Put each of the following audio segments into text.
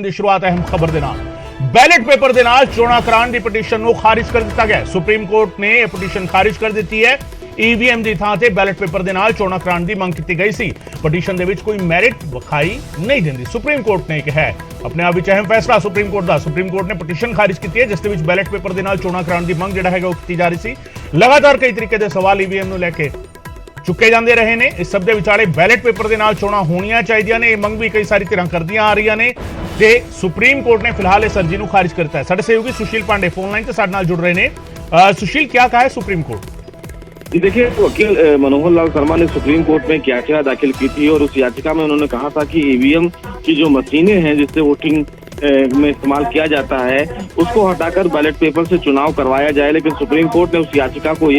ਦੀ ਸ਼ੁਰੂਆਤ ਅਹਿਮ ਖਬਰ ਦੇ ਨਾਲ ਬੈਲਟ ਪੇਪਰ ਦੇ ਨਾਲ ਚੋਣਾਂ ਕਰਾਉਣ ਦੀ ਪਟੀਸ਼ਨ ਨੂੰ ਖਾਰਿਜ ਕਰ ਦਿੱਤਾ ਗਿਆ। ਸੁਪਰੀਮ ਕੋਰਟ ਨੇ ਇਹ ਪਟੀਸ਼ਨ ਖਾਰਿਜ ਕਰ ਦਿੱਤੀ ਹੈ। ਈਵੀਐਮ ਦੀ ਥਾਂ ਤੇ ਬੈਲਟ ਪੇਪਰ ਦੇ ਨਾਲ ਚੋਣਾਂ ਕਰਾਉਣ ਦੀ ਮੰਗ ਕੀਤੀ ਗਈ ਸੀ। ਪਟੀਸ਼ਨ ਦੇ ਵਿੱਚ ਕੋਈ ਮੈਰਿਟ ਵਿਖਾਈ ਨਹੀਂ ਦਿੰਦੀ। ਸੁਪਰੀਮ ਕੋਰਟ ਨੇ ਕਿਹਾ ਹੈ ਆਪਣੇ ਆਪ ਵਿੱਚ ਅਹਿਮ ਫੈਸਲਾ ਸੁਪਰੀਮ ਕੋਰਟ ਦਾ। ਸੁਪਰੀਮ ਕੋਰਟ ਨੇ ਪਟੀਸ਼ਨ ਖਾਰਿਜ ਕੀਤੀ ਹੈ ਜਿਸ ਦੇ ਵਿੱਚ ਬੈਲਟ ਪੇਪਰ ਦੇ ਨਾਲ ਚੋਣਾਂ ਕਰਾਉਣ ਦੀ ਮੰਗ ਜਿਹੜਾ ਹੈਗਾ ਉਹ ਕੀਤੀ ਜਾ ਰਹੀ ਸੀ। ਲਗਾਤਾਰ ਕਈ ਤਰੀਕੇ ਦੇ ਸਵਾਲ ਈਵੀਐਮ ਨੂੰ ਲੈ ਕੇ ਚੁੱਕੇ ਜਾਂਦੇ ਰਹੇ ਨੇ। ਇਸ ਸਭ ਦੇ ਵਿਚਾਲੇ ਬੈਲਟ ਪੇਪਰ ਦੇ ਨਾਲ ਚੋਣਾਂ ਹੋਣੀਆਂ ਚਾਹੀਦੀਆਂ ਨੇ, ਇਹ ਮੰਗ ਵੀ ਕਈ ਸਾਰੀ ਧਿਰਾਂ ਕਰਦੀਆਂ ਆ ਰਹੀਆਂ ਨੇ ਤੇ ਸੁਪਰੀਮ ਕੋਰਟ ਨੇ ਫਿਲਹਾਲ ਇਸ ਅਰਜ਼ੀ ਨੂੰ ਖਾरिज कर दिया है। ਸਾਡੇ सहयोगी सुशील पांडे फोन लाइन से साथ जुड़ रहे हैं। सुशील, क्या कहा है सुप्रीम कोर्ट? जी देखिए, वकील मनोहर लाल शर्मा ने सुप्रीम कोर्ट में याचिका दाखिल की थी और उस याचिका में उन्होंने कहा था कि ईवीएम की जो मशीनें हैं जिससे वोटिंग में इस्तेमाल किया जाता है उसको हटाकर बैलेट पेपर से चुनाव करवाया जाए। लेकिन सुप्रीम कोर्ट ने उस याचिका को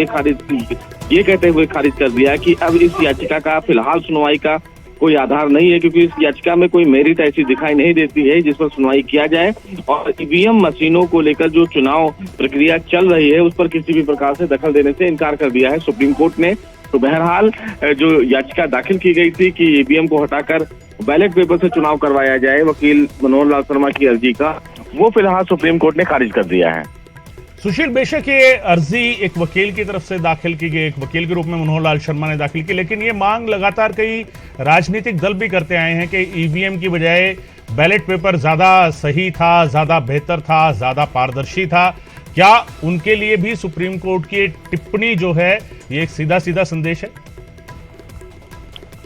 ये कहते हुए खारिज कर दिया कि अब इस याचिका का फिलहाल सुनवाई का कोई आधार नहीं है, क्योंकि इस याचिका में कोई मेरिट ऐसी दिखाई नहीं देती है जिस पर सुनवाई किया जाए। और ईवीएम मशीनों को लेकर जो चुनाव प्रक्रिया चल रही है उस पर किसी भी प्रकार से दखल देने से इनकार कर दिया है सुप्रीम कोर्ट ने। तो बहरहाल जो याचिका दाखिल की गई थी कि ईवीएम को हटाकर बैलेट पेपर से चुनाव करवाया जाए वकील मनोहर लाल शर्मा की अर्जी का, वो फिलहाल सुप्रीम कोर्ट ने खारिज कर दिया है। सुशील, बेशक ये अर्जी एक वकील की तरफ से दाखिल की गई, एक वकील के रूप में मनोहर लाल शर्मा ने दाखिल की, लेकिन ये मांग लगातार कई राजनीतिक दल भी करते आए हैं कि ईवीएम की बजाय बैलेट पेपर ज्यादा सही था, ज्यादा बेहतर था, ज्यादा पारदर्शी था। क्या उनके लिए भी सुप्रीम कोर्ट की टिप्पणी जो है ये एक सीधा सीधा संदेश है?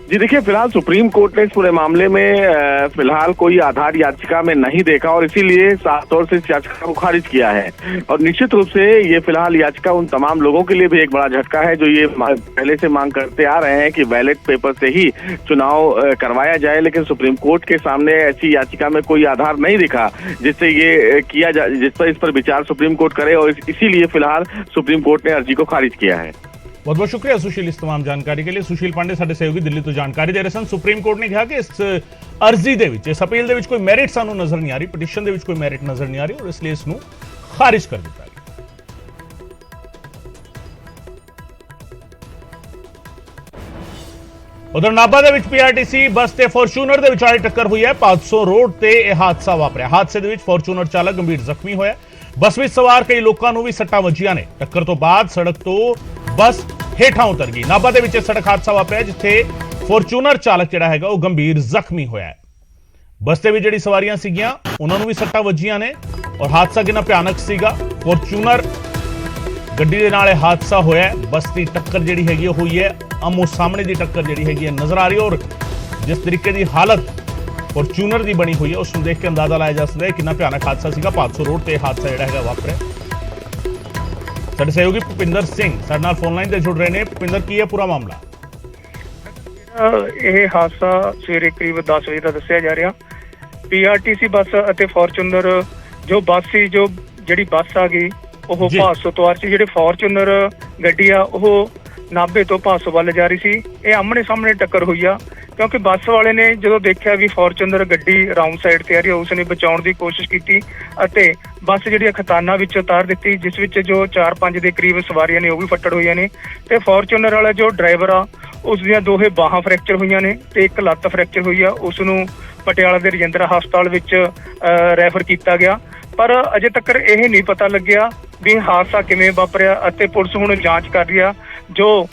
जी देखिए, फिलहाल सुप्रीम कोर्ट ने इस पूरे मामले में फिलहाल कोई आधार याचिका में नहीं देखा और इसीलिए साफ तौर से इस याचिका को खारिज किया है। और निश्चित रूप से ये फिलहाल याचिका उन तमाम लोगों के लिए भी एक बड़ा झटका है जो ये पहले से मांग करते आ रहे हैं कि बैलेट पेपर से ही चुनाव करवाया जाए। लेकिन सुप्रीम कोर्ट के सामने ऐसी याचिका में कोई आधार नहीं दिखा जिससे ये किया जाए, जिस पर इस पर विचार सुप्रीम कोर्ट करे, और इसीलिए फिलहाल सुप्रीम कोर्ट ने अर्जी को खारिज किया है। बहुत बहुत शुक्रिया सुशील इस तमाम जानकारी के लिए। सुशील पांडे साडे सहयोगी दिल्ली तो जानकारी दे रहे सन। सुप्रीम कोर्ट ने कहा कि इस अर्जी दे विच, इस अपील दे विच कोई मैरिट सानू नजर नहीं आ रही, पटिशन दे विच कोई मैरिट नजर नहीं आ रही और इसलिए इसनू खारिज कर दिता है। उधर नाभा दे विच पीआरटीसी बस ते फॉर्च्यूनर दे विचाले टक्कर हुई है। 500 रोड ते यह हादसा वापरिया। हादसे दे विच फॉर्च्यूनर चालक गंभीर जख्मी होया। बस विच सवार कई लोकां नू भी सट्टां वजियां ने। टक्कर तो बाद सड़क तो बस हेठां उतर गई। नाभा दे विच सड़क हादसा वापरिया जिथे फॉर्च्यूनर चालक जिहड़ा हैगा वो गंभीर जख्मी होया है। बस ते भी जिहड़ी सवारियां सीगियां उन्हां नू भी सट्टां वजियां ने और हादसा कितना भयानक सीगा। फॉर्च्यूनर गड्डी दे नाल हादसा होया है। बस की टक्कर जिहड़ी हैगी हुई है, आमो सामने की टक्कर जिहड़ी हैगी है नजर आ रही है और जिस तरीके की हालत फॉर्च्यूनर की बनी हुई है उसको देख के अंदाजा लाया जा सकता है कितना भयानक हादसा सीगा। 500 रोड ते हादसा जिहड़ा हैगा वापरिया। साडे सहयोगी भुपिंदर सिंह साडे नाल फोन लाइन ते जुड़ रहे हैं। भुपिंदर, की है पूरा मामला? ਇਹ ਹਾਦਸਾ ਸਵੇਰੇ ਕਰੀਬ 10 ਵਜੇ ਦਾ ਦੱਸਿਆ ਜਾ ਰਿਹਾ। ਪੀਆਰਟੀਸੀ ਬੱਸ ਅਤੇ ਫੋਰਚੂਨਰ ਜੋ ਬੱਸ ਸੀ, ਜੋ ਜਿਹੜੀ ਬੱਸ ਆ ਗਈ ਉਹ ਭਾਸੋ ਤੋਂ ਆ ਰਹੀ ਸੀ। ਜਿਹੜੇ ਫੋਰਚੂਨਰ ਗੱਡੀ ਆ ਉਹ ਨਾਭੇ ਤੋਂ ਭਾਸੋ ਵੱਲ ਜਾ ਰਹੀ ਸੀ। ਇਹ ਆਮਣੇ ਸਾਹਮਣੇ ਟੱਕਰ ਹੋਈ ਆ ਕਿਉਂਕਿ ਬੱਸ ਵਾਲੇ ਨੇ ਜਦੋਂ ਦੇਖਿਆ ਵੀ ਫੋਰਚੂਨਰ ਗੱਡੀ ਰਾਉਂਡ ਸਾਈਡ ਤੇ ਆ ਰਹੀ ਹੈ ਉਸਨੇ ਬਚਾਉਣ ਦੀ ਕੋਸ਼ਿਸ਼ ਕੀਤੀ ਅਤੇ ਬੱਸ ਜਿਹੜੀ ਖਤਾਨਾ ਵਿੱਚ ਉਤਾਰ ਦਿੱਤੀ, ਜਿਸ ਵਿੱਚ ਜੋ 4-5 ਦੇ ਕਰੀਬ ਸਵਾਰੀਆਂ ਨੇ ਉਹ ਵੀ ਫੱਟੜ ਹੋਈਆਂ ਨੇ ਤੇ ਫੋਰਚੂਨਰ ਵਾਲਾ ਜੋ ਡਰਾਈਵਰ ਆ ਉਸ ਦੀਆਂ ਦੋਹੇ ਬਾਹਾਂ ਫ੍ਰੈਕਚਰ ਹੋਈਆਂ ਨੇ ਤੇ ਇੱਕ ਲੱਤ ਫ੍ਰੈਕਚਰ ਹੋਈ ਆ। ਉਸ ਨੂੰ ਪਟਿਆਲਾ ਦੇ ਰਜਿੰਦਰਾ ਹਸਪਤਾਲ ਵਿੱਚ ਰੈਫਰ ਕੀਤਾ ਗਿਆ। ਪਰ ਅਜੇ ਤੱਕ ਇਹ ਨਹੀਂ ਪਤਾ ਲੱਗਿਆ ਵੀ ਹਾਦਸਾ ਕਿਵੇਂ ਵਾਪਰਿਆ ਅਤੇ ਪੁਲਿਸ ਹੁਣ ਜਾਂਚ ਕਰ ਰਹੀ ਆ। ਜੋ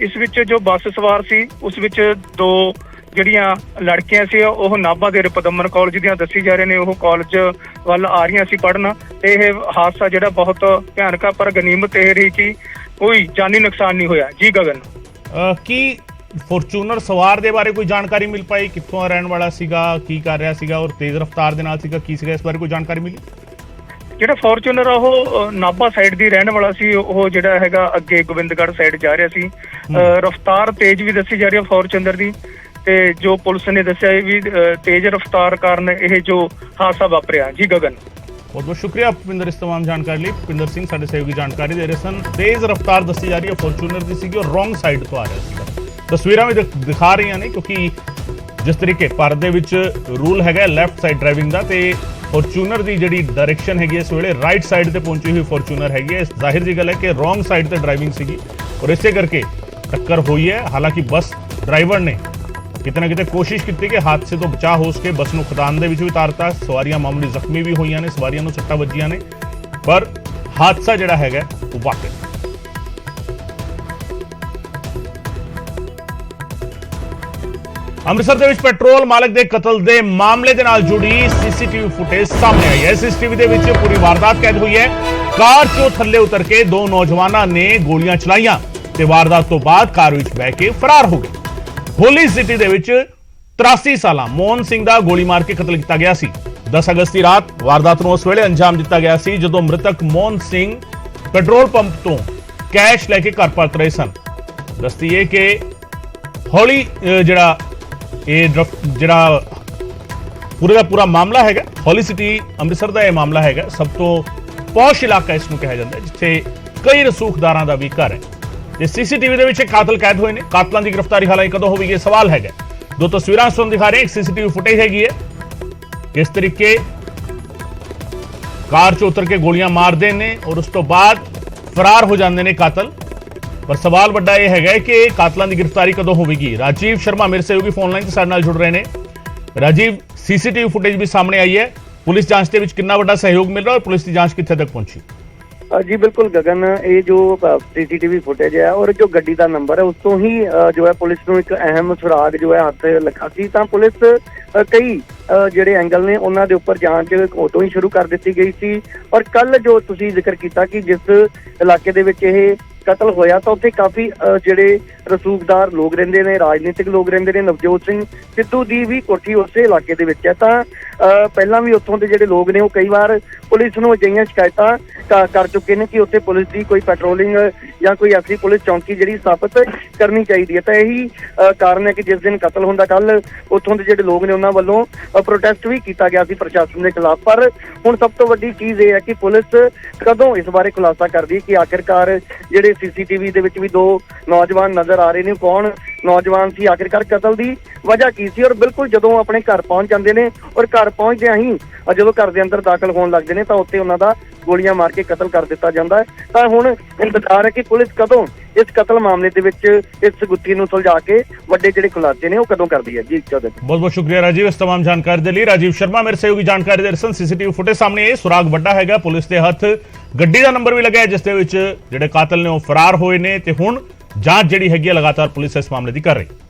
ਇਸ ਵਿੱਚ ਜੋ ਬੱਸ ਸਵਾਰ ਸੀ ਉਸ ਵਿੱਚ 2 ਜਿਹੜੀਆਂ ਲੜਕੀਆਂ ਸੀ ਉਹ ਨਾਭਾ ਦੇ ਰਪਦਮਨ ਕਾਲਜ ਦੀਆਂ ਦੱਸੀ ਜਾ ਰਹੇ ਨੇ, ਉਹ ਕਾਲਜ ਵੱਲ ਆ ਰਹੀਆਂ ਸੀ ਪੜ੍ਹਨ ਤੇ ਇਹ ਹਾਦਸਾ ਜਿਹੜਾ ਬਹੁਤ ਭਿਆਨਕ ਆ। ਪਰ ਗਨੀਮਤ ਇਹ ਰਹੀ ਕਿ ਕੋਈ ਜਾਨੀ ਨੁਕਸਾਨ ਨਹੀਂ ਹੋਇਆ। ਜੀ ਗगन, ਕੀ ਫੋਰਚੂਨਰ ਸਵਾਰ ਦੇ ਬਾਰੇ ਕੋਈ ਜਾਣਕਾਰੀ ਮਿਲ ਪਾਈ? ਕਿੱਥੋਂ ਰਹਿਣ ਵਾਲਾ ਸੀਗਾ, ਕੀ ਕਰ ਰਿਹਾ ਸੀਗਾ ਔਰ ਤੇਜ਼ ਰਫ਼ਤਾਰ ਦੇ ਨਾਲ ਸੀਗਾ, ਕੀ ਸੀਗਾ, ਇਸ ਬਾਰੇ ਕੋਈ ਜਾਣਕਾਰੀ ਮਿਲੀ? ਜਿਹੜਾ ਫੋਰਚੂਨਰ ਆ ਉਹ ਨਾਭਾ ਸਾਈਡ ਦੀ ਰਹਿਣ ਵਾਲਾ ਸੀ। ਉਹ ਜਿਹੜਾ ਹੈਗਾ ਅੱਗੇ ਗੋਬਿੰਦਗੜ੍ਹ ਸਾਈਡ ਜਾ ਰਿਹਾ ਸੀ। ਰਫ਼ਤਾਰ ਤੇਜ਼ ਵੀ ਦੱਸੀ ਜਾ ਰਹੀ ਹੈ ਫੋਰਚੂਨਰ ਦੀ ਤੇ ਜੋ ਪੁਲਿਸ ਨੇ ਦੱਸਿਆ ਵੀ ਤੇਜ਼ ਰਫ਼ਤਾਰ ਕਾਰਨ ਇਹ ਜੋ ਹਾਦਸਾ ਵਾਪਰਿਆ। ਜੀ ਗगन, बहुत बहुत शुक्रिया भुपिंदर इस तमाम जानकारी लिए। भुपिंदर सिंह साडे सहयोगी जानकारी दे रहे सन। तेज रफ्तार दसी जा रही है, फॉर्च्यूनर की सीगी और रोंग साइड तो आ रहा है। तस्वीरां भी दिखा रही ने क्योंकि जिस तरीके भारत दे विच रूल हैगा लैफ्ट साइड ड्राइविंग का ते फॉर्च्यूनर की जिहड़ी डायरैक्शन हैगी इस वेले राइट साइड ते पहुंची हुई फॉर्च्यूनर हैगी है। जाहिर जी गल है कि रोंग साइड ते ड्राइविंग सीगी और इसे करके टक्कर हुई है। हालांकि बस ड्राइवर ने ਕਿਤੇ ਨਾ ਕਿਤੇ ਕੋਸ਼ਿਸ਼ ਕੀਤੀ ਕਿ ਹਾਦਸੇ ਤੋਂ ਬਚਾਅ ਹੋ ਸਕੇ। ਬੱਸ ਨੂੰ ਖਦਾਨ ਦੇ ਵਿੱਚ ਵੀ ਉਤਾਰਤਾ, ਸਵਾਰੀਆਂ ਮਾਮੂਲੀ ਜ਼ਖਮੀ ਵੀ ਹੋਈਆਂ ਨੇ, ਸਵਾਰੀਆਂ ਨੂੰ ਸੱਟਾਂ ਵੱਜੀਆਂ ਨੇ, ਪਰ ਹਾਦਸਾ ਜਿਹੜਾ ਹੈਗਾ ਉਹ ਵਾਪਰਿਆ। ਅੰਮ੍ਰਿਤਸਰ ਦੇ ਵਿੱਚ ਪੈਟਰੋਲ ਮਾਲਕ ਦੇ ਕਤਲ ਦੇ ਮਾਮਲੇ ਦੇ ਨਾਲ ਜੁੜੀ ਸੀਸੀਟੀਵੀ ਫੁਟੇਜ ਸਾਹਮਣੇ ਆਈ ਹੈ। ਸੀਸੀਟੀਵੀ ਦੇ ਵਿੱਚ ਪੂਰੀ ਵਾਰਦਾਤ ਕੈਦ ਹੋਈ ਹੈ। ਕਾਰ 'ਚੋਂ ਥੱਲੇ ਉਤਰ ਕੇ ਦੋ ਨੌਜਵਾਨਾਂ ਨੇ ਗੋਲੀਆਂ ਚਲਾਈਆਂ ਤੇ ਵਾਰਦਾਤ ਤੋਂ ਬਾਅਦ ਕਾਰ ਵਿੱਚ ਬਹਿ ਕੇ ਫਰਾਰ ਹੋ ਗਏ। ਹੋਲੀ ਸਿਟੀ ਦੇ ਵਿੱਚ 83 ਸਾਲਾ ਮੋਹਨ ਸਿੰਘ ਦਾ ਗੋਲੀ ਮਾਰ ਕੇ ਕਤਲ ਕੀਤਾ ਗਿਆ ਸੀ। 10 ਅਗਸਤ ਦੀ ਰਾਤ ਵਾਰਦਾਤ ਨੂੰ ਉਸ ਵੇਲੇ ਅੰਜਾਮ ਦਿੱਤਾ ਗਿਆ ਸੀ ਜਦੋਂ ਮ੍ਰਿਤਕ ਮੋਹਨ ਸਿੰਘ ਪੈਟਰੋਲ ਪੰਪ ਤੋਂ ਕੈਸ਼ ਲੈ ਕੇ ਘਰ ਪਰਤ ਰਹੇ ਸਨ। ਦੱਸਦੀਏ ਕਿ ਹੌਲੀ ਜਿਹੜਾ ਪੂਰੇ ਦਾ ਪੂਰਾ ਮਾਮਲਾ ਹੈਗਾ, ਹੌਲੀ ਸਿਟੀ ਅੰਮ੍ਰਿਤਸਰ ਦਾ ਇਹ ਮਾਮਲਾ ਹੈਗਾ। ਸਭ ਤੋਂ ਪੌਸ਼ ਇਲਾਕਾ ਇਸ ਨੂੰ ਕਿਹਾ ਜਾਂਦਾ ਹੈ, ਜਿੱਥੇ ਕਈ ਰਸੂਖਦਾਰਾਂ ਦਾ ਵੀ ਘਰ ਹੈ। ਤੇ ਸੀਸੀਟੀਵੀ ਦੇ ਵਿੱਚ ਕਾਤਲ ਕੈਦ ਹੋਏ ਨੇ। ਕਾਤਲਾਂ ਦੀ ਗ੍ਰਿਫਤਾਰੀ ਹਾਲਾਂਕਿ ਕਦੋਂ ਹੋਵੇਗੀ ਇਹ ਸਵਾਲ ਹੈਗਾ। ਦੋ ਤਸਵੀਰਾਂ ਤੁਹਾਨੂੰ ਦਿਖਾ ਰਹੇ, ਇੱਕ ਸੀਸੀਟੀਵੀ ਫੁਟੇਜ ਹੈਗੀ ਹੈ ਕਿਸ ਤਰੀਕੇ ਕਾਰ 'ਚ ਉਤਰ ਕੇ ਗੋਲੀਆਂ ਮਾਰਦੇ ਨੇ ਔਰ ਉਸ ਤੋਂ ਬਾਅਦ ਫਰਾਰ ਹੋ ਜਾਂਦੇ ਨੇ ਕਾਤਲ। ਪਰ ਸਵਾਲ ਵੱਡਾ ਇਹ ਹੈਗਾ ਕਿ ਕਾਤਲਾਂ ਦੀ ਗ੍ਰਿਫਤਾਰੀ ਕਦੋਂ ਹੋਵੇਗੀ। ਰਾਜੀਵ ਸ਼ਰਮਾ ਮੇਰੇ ਸਹਿਯੋਗੀ ਫੋਨ ਲਾਈਨ ਤੇ ਸਾਡੇ ਨਾਲ ਜੁੜ ਰਹੇ ਨੇ। ਰਾਜੀਵ, ਸੀਸੀਟੀਵੀ ਫੁਟੇਜ ਵੀ ਸਾਹਮਣੇ ਆਈ ਹੈ, ਪੁਲਿਸ ਜਾਂਚ ਦੇ ਵਿੱਚ ਕਿੰਨਾ ਵੱਡਾ ਸਹਿਯੋਗ ਮਿਲ ਰਿਹਾ ਔਰ ਪੁਲਿਸ ਦੀ ਜਾਂਚ ਕਿੱਥੇ ਤੱਕ ਪਹੁੰਚੀ? जी बिल्कुल गगन, ये जो सीसीटीवी फुटेज है और जो गड्डी का नंबर है उस तो ही जो है पुलिस को एक अहम सुराग जो है हथ लगा सी। तां पुलिस कई ਜਿਹੜੇ ਐਂਗਲ ਨੇ ਉਹਨਾਂ ਦੇ ਉੱਪਰ ਜਾਂਚ ਉਦੋਂ ਹੀ ਸ਼ੁਰੂ ਕਰ ਦਿੱਤੀ ਗਈ ਸੀ। ਔਰ ਕੱਲ ਜੋ ਤੁਸੀਂ ਜ਼ਿਕਰ ਕੀਤਾ ਕਿ ਜਿਸ ਇਲਾਕੇ ਦੇ ਵਿੱਚ ਇਹ ਕਤਲ ਹੋਇਆ ਤਾਂ ਉੱਥੇ ਕਾਫੀ ਜਿਹੜੇ ਰਸੂਖਦਾਰ ਲੋਕ ਰਹਿੰਦੇ ਨੇ, ਰਾਜਨੀਤਿਕ ਲੋਕ ਰਹਿੰਦੇ ਨੇ। ਨਵਜੋਤ ਸਿੰਘ ਸਿੱਧੂ ਦੀ ਵੀ ਕੋਠੀ ਉਸੇ ਇਲਾਕੇ ਦੇ ਵਿੱਚ ਹੈ। ਤਾਂ ਪਹਿਲਾਂ ਵੀ ਉੱਥੋਂ ਦੇ ਜਿਹੜੇ ਲੋਕ ਨੇ ਉਹ ਕਈ ਵਾਰ ਪੁਲਿਸ ਨੂੰ ਅਜਿਹੀਆਂ ਸ਼ਿਕਾਇਤਾਂ ਕਰ ਚੁੱਕੇ ਨੇ ਕਿ ਉੱਥੇ ਪੁਲਿਸ ਦੀ ਕੋਈ ਪੈਟਰੋਲਿੰਗ ਜਾਂ ਕੋਈ ਐਸੀ ਪੁਲਿਸ ਚੌਂਕੀ ਜਿਹੜੀ ਸਥਾਪਿਤ ਕਰਨੀ ਚਾਹੀਦੀ ਹੈ। ਤਾਂ ਇਹੀ ਕਾਰਨ ਹੈ ਕਿ ਜਿਸ ਦਿਨ ਕਤਲ ਹੁੰਦਾ ਕੱਲ ਉੱਥੋਂ ਦੇ ਜਿਹੜੇ ਲੋਕ ਨੇ ਉਹਨਾਂ ਵੱਲੋਂ ਪ੍ਰੋਟੈਸਟ ਵੀ ਕੀਤਾ ਗਿਆ ਸੀ ਪ੍ਰਸ਼ਾਸਨ ਦੇ ਖਿਲਾਫ। ਪਰ ਹੁਣ ਸਭ ਤੋਂ ਵੱਡੀ ਚੀਜ਼ ਇਹ ਹੈ ਕਿ ਪੁਲਿਸ ਕਦੋਂ ਇਸ ਬਾਰੇ ਖੁਲਾਸਾ ਕਰਦੀ ਹੈ ਕਿ ਆਖਿਰਕਾਰ ਜਿਹੜੇ ਸੀਸੀਟੀਵੀ ਦੇ ਵਿੱਚ ਵੀ ਦੋ ਨੌਜਵਾਨ ਨਜ਼ਰ ਆ ਰਹੇ ਨੇ, ਕੌਣ ਨੌਜਵਾਨ ਸੀ, ਆਖਿਰਕਾਰ ਕਤਲ ਦੀ ਵਜ੍ਹਾ ਕੀ ਸੀ। ਔਰ ਬਿਲਕੁਲ ਜਦੋਂ ਆਪਣੇ ਘਰ ਪਹੁੰਚ ਜਾਂਦੇ ਨੇ ਔਰ ਘਰ ਪਹੁੰਚਦਿਆਂ ਹੀ ਜਦੋਂ ਘਰ ਦੇ ਅੰਦਰ ਦਾਖਲ ਹੋਣ ਲੱਗਦੇ ਨੇ ਤਾਂ ਉੱਥੇ ਉਹਨਾਂ ਦਾ ਗੋਲੀਆਂ ਮਾਰ ਕੇ ਕਤਲ ਕਰ ਦਿੱਤਾ ਜਾਂਦਾ ਹੈ। ਤਾਂ ਹੁਣ ਇੰਤਜ਼ਾਰ ਹੈ ਕਿ ਪੁਲਿਸ ਕਦੋਂ ਇਸ ਕਤਲ ਮਾਮਲੇ ਦੇ ਵਿੱਚ ਇਸ ਗੁੱਥੀ ਨੂੰ ਸੁਲਝਾ ਕੇ ਵੱਡੇ ਜਿਹੜੇ ਖੁਲਾਸੇ ਨੇ ਉਹ ਕਦੋਂ ਕਰਦੀ ਹੈ। ਜੀ ਚੌਧਰੀ, ਬਹੁਤ ਬਹੁਤ ਸ਼ੁਕਰੀਆ ਰਾਜੀਵ ਇਸ तमाम ਜਾਣਕਾਰੀ ਦੇ ਲਈ। ਰਾਜੀਵ ਸ਼ਰਮਾ ਮੇਰੇ ਸਹਿਯੋਗੀ ਜਾਣਕਾਰੀ ਦੇ ਰਹੇ। ਸੀਸੀਟੀਵੀ ਫੁਟੇਜ ਸਾਹਮਣੇ ਇਹ ਸੁਰਾਗ ਵੱਡਾ ਹੈਗਾ, ਪੁਲਿਸ ਦੇ ਹੱਥ ਗੱਡੀ ਦਾ ਨੰਬਰ ਵੀ ਲੱਗਾ ਹੈ ਜਿਸ ਦੇ ਵਿੱਚ ਜਿਹੜੇ ਕਾਤਲ ਨੇ ਉਹ ਫਰਾਰ ਹੋਏ ਨੇ ਤੇ ਹੁਣ ਜਾਂਚ ਜਿਹੜੀ ਹੈਗੀ ਹੈ ਲਗਾਤਾਰ ਪੁਲਿਸ ਇਸ ਮਾਮਲੇ ਦੀ ਕਰ ਰਹੀ ਹੈ।